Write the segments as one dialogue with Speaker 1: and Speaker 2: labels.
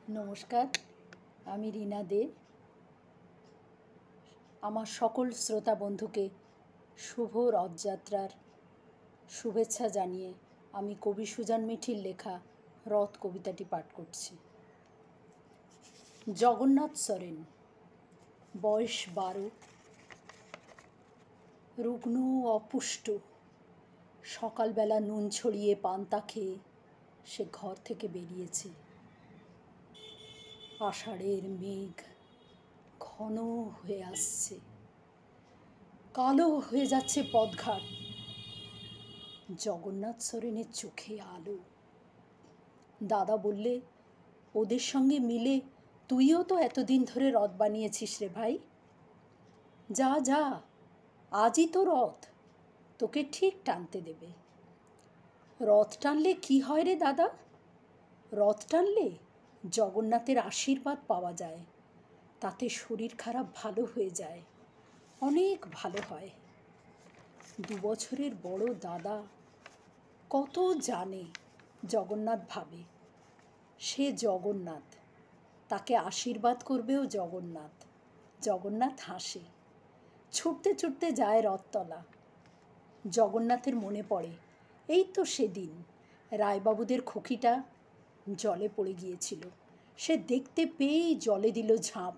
Speaker 1: নমস্কার, আমি রীনা দে। আমার সকল শ্রোতা বন্ধুকে শুভ রথযাত্রার শুভেচ্ছা জানিয়ে আমি কবি সুজান মিঠির লেখা রথ কবিতাটি পাঠ করছি। জগন্নাথ সরেন, বয়স 12, রুগ্ন অপুষ্ট। সকালবেলা নুন ছড়িয়ে পান্তা খেয়ে সে ঘর থেকে বেরিয়েছে। আষাঢ়ের মেঘ ঘন হয়ে আসছে, কালো হয়ে যাচ্ছে পথঘাট। জগন্নাথ সরেনের চোখে আলো। দাদা বললে, ওদের সঙ্গে মিলে তুইও তো এতদিন ধরে রথ বানিয়েছিস রে ভাই। যা যা, আজই তো রথ, তোকে ঠিক টানতে দেবে। রথ টানলে কি হয় রে দাদা? রথ টানলে জগন্নাথের আশীর্বাদ পাওয়া যায়, তাতে শরীর খারাপ ভালো হয়ে যায়, অনেক ভালো হয়। 2 বছরের বড় দাদা কত জানে। জগন্নাথ ভাবে সে জগন্নাথ, তাকে আশীর্বাদ করবেও জগন্নাথ। জগন্নাথ হাসে, ছুটতে ছুটতে যায় রথতলা। জগন্নাথের মনে পড়ে, এই তো সেদিন রায়বাবুদের খুকিটা জলে পড়ে গিয়েছিল, সে দেখতে পেয়েই জলে দিল ঝাঁপ।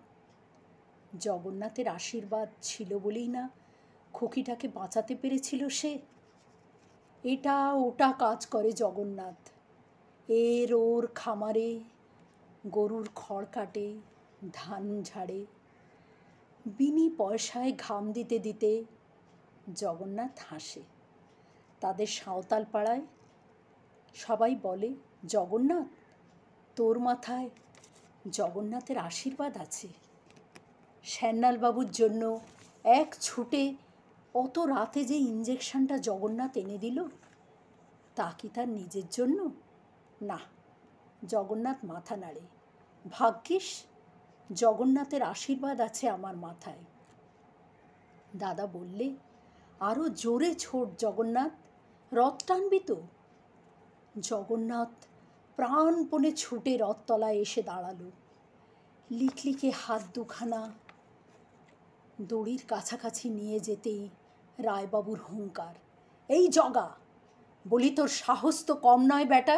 Speaker 1: জগন্নাথের আশীর্বাদ ছিল বলেই না খুকিটাকে বাঁচাতে পেরেছিল সে। এটা ওটা কাজ করে জগন্নাথ। এর ওর খামারে গরুর খড় কাটে, ধান ঝাড়ে। বিনি পয়সায় ঘাম দিতে দিতে জগন্নাথ হাসে। তাদের সাঁওতাল পাড়ায় সবাই বলে, জগন্নাথ, তোর মাথায় জগন্নাথের আশীর্বাদ আছে। শ্যান্নালবাবুর জন্য এক ছুটে অত রাতে যে ইঞ্জেকশনটা জগন্নাথ এনে দিল, তা কি তার নিজের জন্য? না। জগন্নাথ মাথা নাড়ে, ভাগ্যিস জগন্নাথের আশীর্বাদ আছে আমার মাথায়। দাদা বললে, আরও জোরে ছোট জগন্নাথ, রথ টানবি তো? জগন্নাথ প্রাণপণে ছুটে রথতলায় এসে দাঁড়ালো। লিকলিকে হাত দুখানা দড়ির কাছাকাছি নিয়ে যেতেই রায়বাবুর হুঙ্কার, এই জগা, বলি তোর সাহস তো কম নয় বেটা।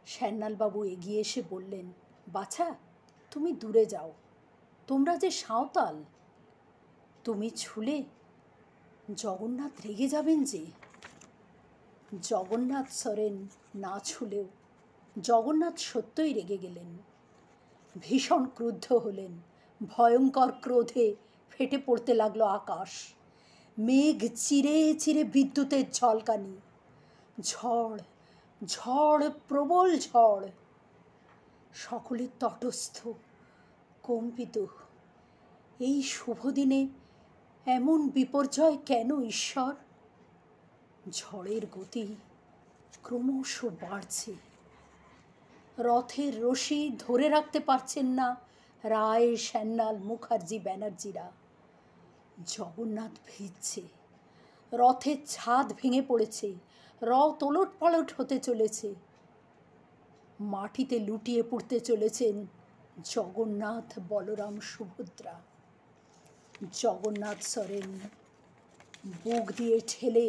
Speaker 1: শ্যান্নালবাবু এগিয়ে এসে বললেন, বাছা, তুমি দূরে যাও, তোমরা যে সাঁওতাল, তুমি ছুলে জগন্নাথ রেগে যাবেন যে। জগন্নাথ সরেন না ছুলেও জগন্নাথ সত্যই রেগে গেলেন, ভীষণ ক্রুদ্ধ হলেন। ভয়ঙ্কর ক্রোধে ফেটে পড়তে লাগলো আকাশ। মেঘ চিরে চিরে বিদ্যুতের ঝলকানি, ঝড় ঝড়, প্রবল ঝড়। সকলের তটস্থ, কম্পিত। এই শুভ দিনে এমন বিপর্যয় কেন ঈশ্বর? ঝড়ের গতি ক্রমশ বাড়ছে। রথের রশি ধরে রাখতে পারছেন না রায়, শ্যান্নাল, মুখার্জি, ব্যানার্জিরা। জগন্নাথ ভিজছে, রথের ছাদ ভেঙে পড়েছে, রথ ওলট পালট হতে চলেছে। মাটিতে লুটিয়ে পড়তে চলেছেন জগন্নাথ, বলরাম, সুভদ্রা। জগন্নাথ সরেন বুক দিয়ে ঠেলে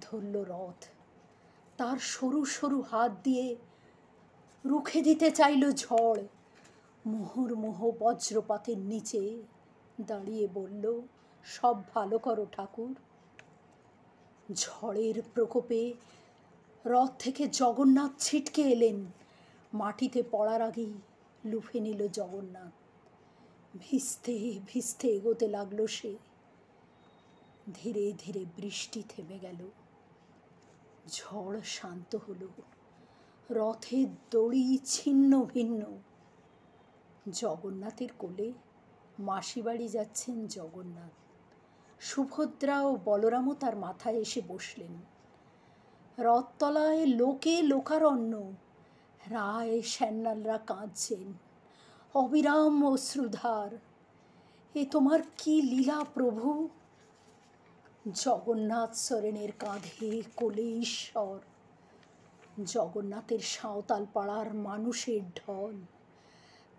Speaker 1: ধরল রথ। তার সরু সরু হাত দিয়ে রুখে দিতে চাইল ঝড়। মুহুর্মুহ বজ্রপাতের নিচে দাঁড়িয়ে বলল, সব ভালো করো ঠাকুর। ঝড়ের প্রকোপে রথ থেকে জগন্নাথ ছিটকে এলেন। মাটিতে পড়ার আগেই লুফে নিল জগন্নাথ। ভিজতে ভিজতে এগোতে লাগলো সে। ধীরে ধীরে বৃষ্টি থেমে গেল, ঝড় শান্ত হলো, রথের দড়ি ছিন্ন ভিন্ন। জগন্নাথের কোলে মাসি বাড়ি যাচ্ছেন জগন্নাথ। সুভদ্রা ও বলরামও তার মাথায় এসে বসলেন। রথতলায় লোকে লোকারণ্য। রায়, শ্যান্নালরা কাঁদছেন, অবিরাম অশ্রুধার। এ তোমার কি লীলা প্রভু? জগন্নাথ সরেনের কাঁধে কোলে ঈশ্বর। জগন্নাথের সাঁওতাল পাড়ার মানুষের ঢল,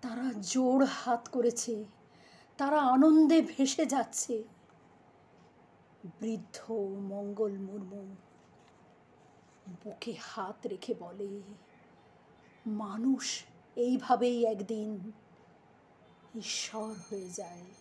Speaker 1: তারা জোড় হাত করেছে, তারা আনন্দে ভেসে যাচ্ছে। বৃদ্ধ মঙ্গল মুর্মু বুকে হাত রেখে বলে, মানুষ এইভাবেই একদিন ঈশ্বর হয়ে যায়।